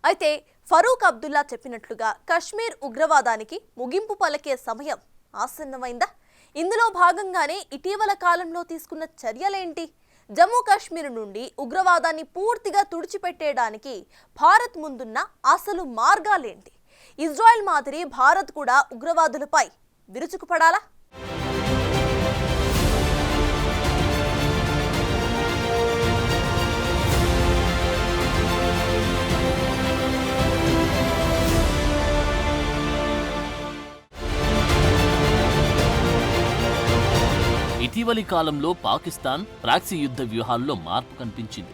అయితే ఫరూక్ అబ్దుల్లా చెప్పినట్లుగా కశ్మీర్ ఉగ్రవాదానికి ముగింపు పలికే సమయం ఆసన్నమైందా? ఇందులో భాగంగానే ఇటీవల కాలంలో తీసుకున్న చర్యలేంటి? జమ్మూ కాశ్మీర్ నుండి ఉగ్రవాదాన్ని పూర్తిగా తుడిచిపెట్టేయడానికి భారత్ ముందున్న అసలు మార్గాలేంటి? ఇజ్రాయెల్ మాదిరి భారత్ కూడా ఉగ్రవాదులపై విరుచుకుపడాలా? ఇటీవలి కాలంలో పాకిస్తాన్ ప్రాక్సీ యుద్ధ వ్యూహాల్లో మార్పు కనిపించింది.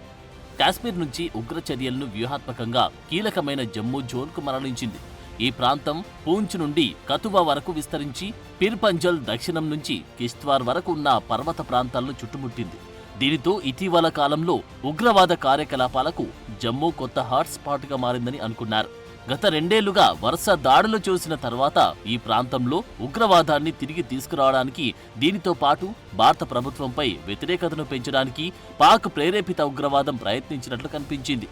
కాశ్మీర్ నుంచి ఉగ్ర చర్యలను వ్యూహాత్మకంగా కీలకమైన జమ్మూ జోన్కు మరలించింది. ఈ ప్రాంతం పూంచ్ నుండి కతువా వరకు విస్తరించి పిర్పంజల్ దక్షిణం నుంచి కిష్త్వార్ వరకు ఉన్న పర్వత ప్రాంతాలను చుట్టుముట్టింది. దీనితో ఇటీవల కాలంలో ఉగ్రవాద కార్యకలాపాలకు జమ్మూ కొత్త హాట్స్పాట్గా మారిందని అనుకున్నారు. గత 2 ఏళ్లుగా వరుస దాడులు చూసిన తర్వాత ఈ ప్రాంతంలో ఉగ్రవాదాన్ని తిరిగి తీసుకురావడానికి, దీనితో పాటు భారత ప్రభుత్వంపై వ్యతిరేకతను పెంచడానికి పాక్ ప్రేరేపిత ఉగ్రవాదం ప్రయత్నించినట్లు కనిపించింది.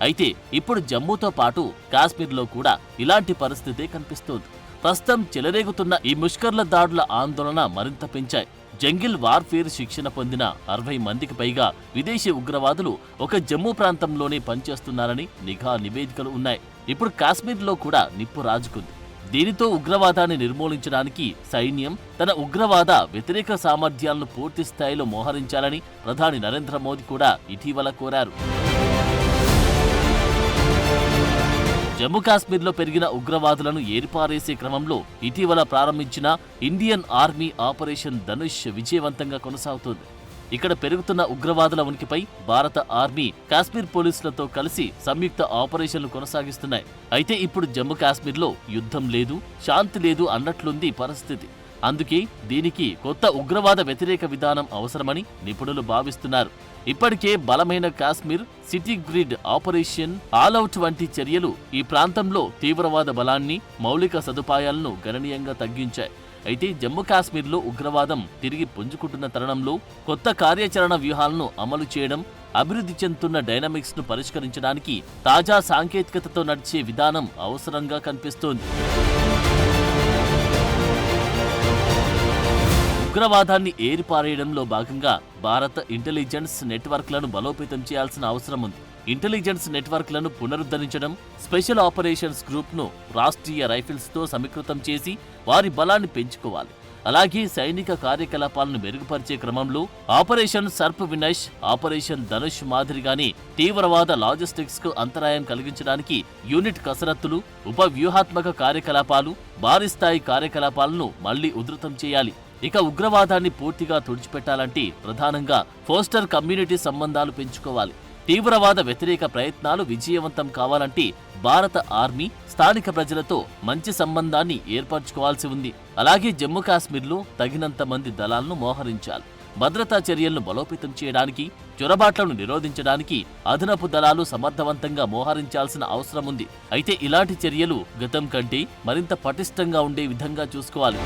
అయితే ఇప్పుడు జమ్మూతో పాటు కాశ్మీర్లో కూడా ఇలాంటి పరిస్థితే కనిపిస్తోంది. ప్రస్తుతం చెలరేగుతున్న ఈ ముష్కర్ల దాడుల ఆందోళన మరింత పెంచాయి. జంగిల్ వార్ఫేర్ శిక్షణ పొందిన 60 మందికి పైగా విదేశీ ఉగ్రవాదులు ఒక జమ్మూ ప్రాంతంలోనే పనిచేస్తున్నారని నిఘా నివేదికలు ఉన్నాయి. ఇప్పుడు కాశ్మీర్లో కూడా నిప్పు రాజుకుంది. దీనితో ఉగ్రవాదాన్ని నిర్మూలించడానికి సైన్యం తన ఉగ్రవాద వ్యతిరేక సామర్థ్యాలను పూర్తి స్థాయిలో మోహరించాలని ప్రధాని నరేంద్ర మోదీ కూడా ఇటీవల కోరారు. జమ్మూ కాశ్మీర్లో పెరిగిన ఉగ్రవాదులను ఏరిపారేసే క్రమంలో ఇటీవల ప్రారంభించిన ఇండియన్ ఆర్మీ ఆపరేషన్ ధనుష్ విజయవంతంగా కొనసాగుతోంది. ఇక్కడ పెరుగుతున్న ఉగ్రవాదుల ఉనికిపై భారత ఆర్మీ కాశ్మీర్ పోలీసులతో కలిసి సంయుక్త ఆపరేషన్లు కొనసాగిస్తున్నాయి. అయితే ఇప్పుడు జమ్మూ కాశ్మీర్లో యుద్ధం లేదు, శాంతి లేదు అన్నట్లుంది పరిస్థితి. అందుకే దీనికి కొత్త ఉగ్రవాద వ్యతిరేక విధానం అవసరమని నిపుణులు భావిస్తున్నారు. ఇప్పటికే బలమైన Kashmir city grid operation all out వంటి చర్యలు ఈ ప్రాంతంలో తీవ్రవాద బలాన్ని, మౌలిక సదుపాయాలను గణనీయంగా తగ్గించాయి. అయితే జమ్మూ కాశ్మీర్లో ఉగ్రవాదం తిరిగి పుంజుకుంటున్న తరుణంలో కొత్త కార్యాచరణ వ్యూహాలను అమలు చేయడం, అభివృద్ధి చెందుతున్న డైనమిక్స్ ను పరిష్కరించడానికి తాజా సాంకేతికతతో నడిచే విధానం అవసరంగా కనిపిస్తోంది. ఉగ్రవాదాన్ని ఏరిపారేయడంలో భాగంగా భారత ఇంటెలిజెన్స్ నెట్వర్క్లను బలోపేతం చేయాల్సిన అవసరం ఉంది. ఇంటెలిజెన్స్ నెట్వర్క్లను పునరుద్ధరించడం, స్పెషల్ ఆపరేషన్స్ గ్రూప్ను రాష్ట్రీయ రైఫిల్స్తో సమీకృతం చేసి వారి బలాన్ని పెంచుకోవాలి. అలాగే సైనిక కార్యకలాపాలను మెరుగుపరిచే క్రమంలో ఆపరేషన్ సర్ప్ వినష్, ఆపరేషన్ ధనుష్ మాదిరిగానే తీవ్రవాద లాజిస్టిక్స్ కు అంతరాయం కలిగించడానికి యూనిట్ కసరత్తులు, ఉప వ్యూహాత్మక కార్యకలాపాలు, భారీ స్థాయి కార్యకలాపాలను మళ్లీ ఉధృతం చేయాలి. ఇక ఉగ్రవాదాన్ని పూర్తిగా తుడిచిపెట్టాలంటే ప్రధానంగా ఫోస్టర్ కమ్యూనిటీ సంబంధాలు పెంచుకోవాలి. తీవ్రవాద వ్యతిరేక ప్రయత్నాలు విజయవంతం కావాలంటే భారత ఆర్మీ స్థానిక ప్రజలతో మంచి సంబంధాన్ని ఏర్పరచుకోవాల్సి ఉంది. అలాగే జమ్మూ కాశ్మీర్లో తగినంత మంది దళాలను మోహరించాలి. భద్రతా చర్యలను బలోపేతం చేయడానికి, చొరబాట్లను నిరోధించడానికి అదనపు దళాలు సమర్థవంతంగా మోహరించాల్సిన అవసరం ఉంది. అయితే ఇలాంటి చర్యలు గతం కంటే మరింత పటిష్టంగా ఉండే విధంగా చూసుకోవాలి.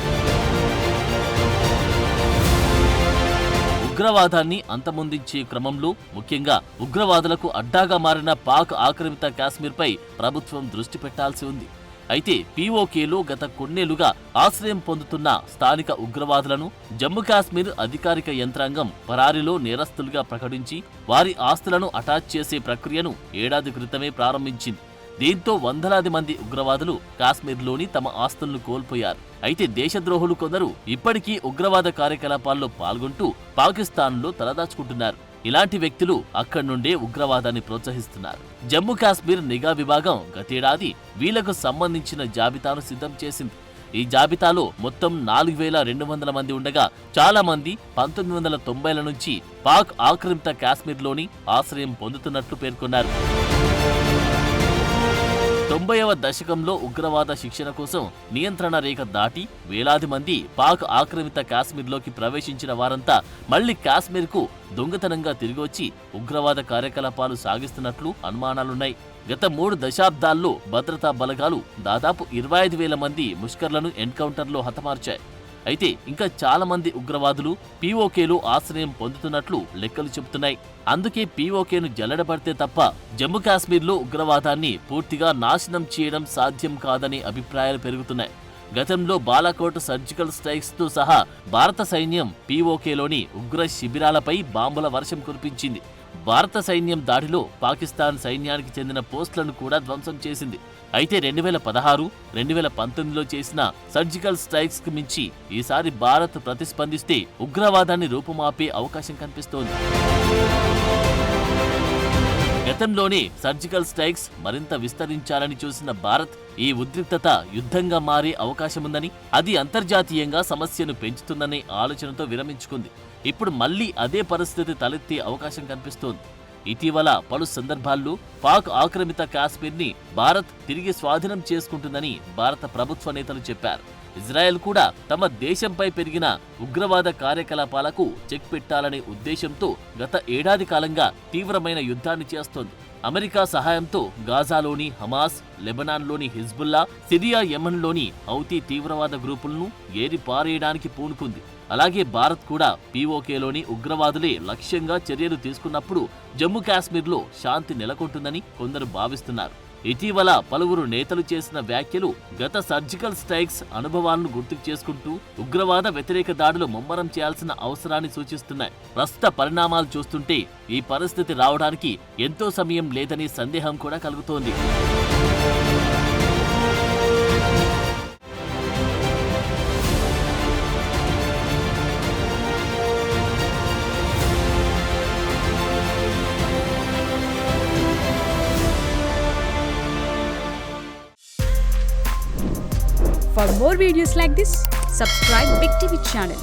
ఉగ్రవాదాన్ని అంతమొందించే క్రమంలో ముఖ్యంగా ఉగ్రవాదులకు అడ్డాగా మారిన పాక్ ఆక్రమిత కాశ్మీర్పై ప్రభుత్వం దృష్టి పెట్టాల్సి ఉంది. అయితే పీఓకేలో గత కొన్నేళ్లుగా ఆశ్రయం పొందుతున్న స్థానిక ఉగ్రవాదులను జమ్మూ కాశ్మీర్ అధికారిక యంత్రాంగం పరారీలో నేరస్తులుగా ప్రకటించి వారి ఆస్తులను అటాచ్ చేసే ప్రక్రియను ఏడాది క్రితమే ప్రారంభించింది. దీంతో వందలాది మంది ఉగ్రవాదులు కాశ్మీర్లోని తమ ఆస్తులను కోల్పోయారు. అయితే దేశద్రోహులు కొందరు ఇప్పటికీ ఉగ్రవాద కార్యకలాపాల్లో పాల్గొంటూ పాకిస్తాన్లో తలదాచుకుంటున్నారు. ఇలాంటి వ్యక్తులు అక్కడి నుండే ఉగ్రవాదాన్ని ప్రోత్సహిస్తున్నారు. జమ్మూ కాశ్మీర్ నిఘా విభాగం గతేడాది వీళ్లకు సంబంధించిన జాబితాను సిద్ధం చేసింది. ఈ జాబితాలో మొత్తం 4200 మంది ఉండగా చాలా మంది 1990ల నుంచి పాక్ ఆక్రమిత కాశ్మీర్లోని ఆశ్రయం పొందుతున్నట్లు పేర్కొన్నారు. 90వ దశకంలో ఉగ్రవాద శిక్షణ కోసం నియంత్రణ రేఖ దాటి వేలాది మంది పాక్ ఆక్రమిత కాశ్మీర్లోకి ప్రవేశించిన వారంతా మళ్లీ కాశ్మీర్కు దొంగతనంగా తిరిగొచ్చి ఉగ్రవాద కార్యకలాపాలు సాగిస్తున్నట్లు అనుమానాలున్నాయి. గత 3 దశాబ్దాల్లో భద్రతా బలగాలు దాదాపు 25,000 మంది ముష్కర్లను ఎన్కౌంటర్లో హతమార్చాయి. అయితే ఇంకా చాలా మంది ఉగ్రవాదులు పీఓకేలో ఆశ్రయం పొందుతున్నట్లు లెక్కలు చెబుతున్నాయి. అందుకే పీఓకేను జల్లెడపడితే తప్ప జమ్మూ కాశ్మీర్లో ఉగ్రవాదాన్ని పూర్తిగా నాశనం చేయడం సాధ్యం కాదనే అభిప్రాయాలు పెరుగుతున్నాయి. గతంలో బాలాకోట్ సర్జికల్ స్ట్రైక్స్ తో సహా భారత సైన్యం పీఓకేలోని ఉగ్ర శిబిరాలపై బాంబుల వర్షం కురిపించింది. భారత సైన్యం దాడిలో పాకిస్తాన్ సైన్యానికి చెందిన పోస్టులను కూడా ధ్వంసం చేసింది. అయితే 2016, 2019లో చేసిన సర్జికల్ స్ట్రైక్స్ కు మించి ఈసారి భారత్ ప్రతిస్పందిస్తే ఉగ్రవాదాన్ని రూపుమాపే అవకాశం కనిపిస్తోంది. గతంలోనే సర్జికల్ స్ట్రైక్స్ మరింత విస్తరించాలని చూసిన భారత్ ఈ ఉద్రిక్తత యుద్ధంగా మారే అవకాశముందని, అది అంతర్జాతీయంగా సమస్యను పెంచుతుందనే ఆలోచనతో విరమించుకుంది. ఇప్పుడు మళ్లీ అదే పరిస్థితి తలెత్తే అవకాశం కనిపిస్తోంది. ఇటీవల పలు సందర్భాల్లో పాక్ ఆక్రమిత కాశ్మీర్ని భారత్ తిరిగి స్వాధీనం చేసుకుంటుందని భారత ప్రభుత్వ నేతలు చెప్పారు. ఇజ్రాయెల్ కూడా తమ దేశంపై పెరిగిన ఉగ్రవాద కార్యకలాపాలకు చెక్ పెట్టాలనే ఉద్దేశంతో గత ఏడాది కాలంగా తీవ్రమైన యుద్ధాన్ని చేస్తోంది. అమెరికా సహాయంతో గాజాలోని హమాస్, లెబనాన్లోని హిజ్బుల్లా, సిరియా, యెమెన్లోని హౌతీ తీవ్రవాద గ్రూపులను ఏరిపారేయడానికి పూనుకుంది. అలాగే భారత్ కూడా పీఓకేలోని ఉగ్రవాదులే లక్ష్యంగా చర్యలు తీసుకున్నప్పుడు జమ్మూ కాశ్మీర్లో శాంతి నెలకొంటుందని కొందరు భావిస్తున్నారు. ఇటీవల పలువురు నేతలు చేసిన వ్యాఖ్యలు గత సర్జికల్ స్ట్రైక్స్ అనుభవాలను గుర్తుకు చేసుకుంటూ ఉగ్రవాద వ్యతిరేక దాడులు ముమ్మరం చేయాల్సిన అవసరాన్ని సూచిస్తున్నాయి. ప్రస్తుత పరిణామాలు చూస్తుంటే ఈ పరిస్థితి రావడానికి ఎంతో సమయం లేదనే సందేహం కూడా కలుగుతోంది. For more videos like this, subscribe Big TV channel.